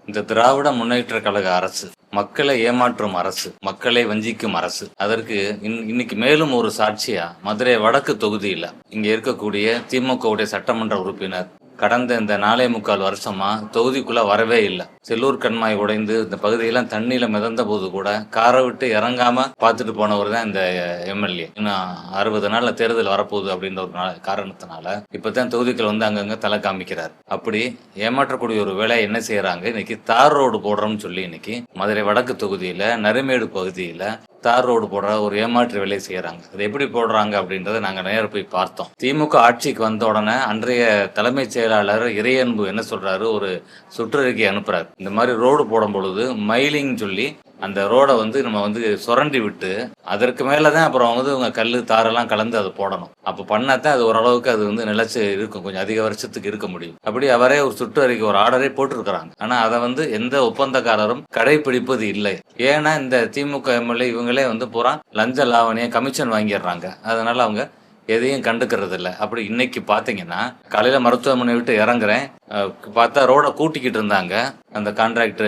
இந்த திராவிட முன்னேற்ற கழக அரசு மக்களை ஏமாற்றும் அரசு, மக்களை வஞ்சிக்கும் அரசு. அதற்கு இன்னைக்கு மேலும் ஒரு சாட்சியா மதுரை வடக்கு தொகுதியில இங்க இருக்கக்கூடிய திமுகவுடைய சட்டமன்ற உறுப்பினர் கடந்த இந்த 4.25 வருஷமா தொகுதிக்குள்ள வரவே இல்லை. செல்லூர் கண்மாய் உடைந்து இந்த பகுதியெல்லாம் தண்ணியில மிதந்த போது கூட காரை விட்டு இறங்காம பார்த்துட்டு போனவர் தான் இந்த எம்எல்ஏ. இன்னும் 60 நாள்ல தேர்தல் வரப்போகுது அப்படின்ற ஒரு காரணத்தினால இப்பதான் தொகுதிக்குள்ள வந்து அங்கங்க தலை காமிக்கிறார். அப்படி ஏமாற்றக்கூடிய ஒரு வேலை என்ன செய்யறாங்க, இன்னைக்கு தார் ரோடு போடுறோம்னு சொல்லி இன்னைக்கு மதுரை வடக்கு தொகுதியில நரிமேடு பகுதியில தார் ரோடு போடுற ஒரு ஏமாற்று வேலையை செய்யறாங்க. அது எப்படி போடுறாங்க அப்படின்றத நாங்க நேரம் போய் பார்த்தோம். திமுக ஆட்சிக்கு வந்த உடனே அன்றைய தலைமைச் செயலாளர் இறையன்பு என்ன சொல்றாரு, ஒரு சுற்றறிக்கை அனுப்புறாரு. இந்த மாதிரி ரோடு போடும் பொழுது மைலிங் சொல்லி அந்த ரோடை வந்து நம்ம வந்து சுரண்டி விட்டு அதற்கு மேலதான் அப்புறம் வந்து உங்க கல்லு தாரெல்லாம் கலந்து அதை போடணும். அப்ப பண்ணாதான் அது ஓரளவுக்கு அது வந்து நிலைச்சு இருக்கும், கொஞ்சம் அதிக வருஷத்துக்கு இருக்க முடியும். அப்படி அவரே ஒரு சுற்றறிக்கை ஒரு ஆர்டரே போட்டிருக்கிறாங்க. ஆனா அதை வந்து எந்த ஒப்பந்தக்காரரும் கடைபிடிப்பது இல்லை. ஏன்னா இந்த திமுக எம்எல்ஏ இவங்களே வந்து பூரா லஞ்ச லாவணிய கமிஷன் வாங்கிடுறாங்க. அதனால அவங்க எதையும் கண்டுக்கிறது இல்லை. அப்படி இன்னைக்கு பாத்தீங்கன்னா காலையில மருத்துவமனை விட்டு இறங்குறேன், பார்த்தா ரோட கூட்டிக்கிட்டு இருந்தாங்க. அந்த கான்ட்ராக்ட்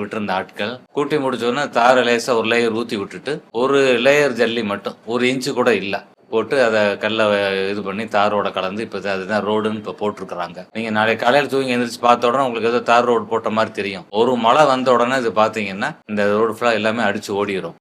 விட்டு இருந்த ஆட்கள் கூட்டி முடிச்சோன்னா தார லேசா ஒரு லேயர் ஊத்தி விட்டுட்டு ஒரு லேயர் ஜல்லி மட்டும் 1 இன்ச்சு கூட இல்லை போட்டு அதை கல்லை இது பண்ணி தாரோட கலந்து இப்போ அதுதான் ரோடுன்னு இப்போ போட்டிருக்கிறாங்க. நீங்க நாளைக்கு காலையில் தூங்கி எந்திரிச்சு பார்த்த உடனே உங்களுக்கு ஏதோ தார் ரோடு போட்ட மாதிரி தெரியும். ஒரு மழை வந்த உடனே இது பாத்தீங்கன்னா இந்த ரோடு ஃபுல்லா எல்லாமே அடிச்சு ஓடிடும்.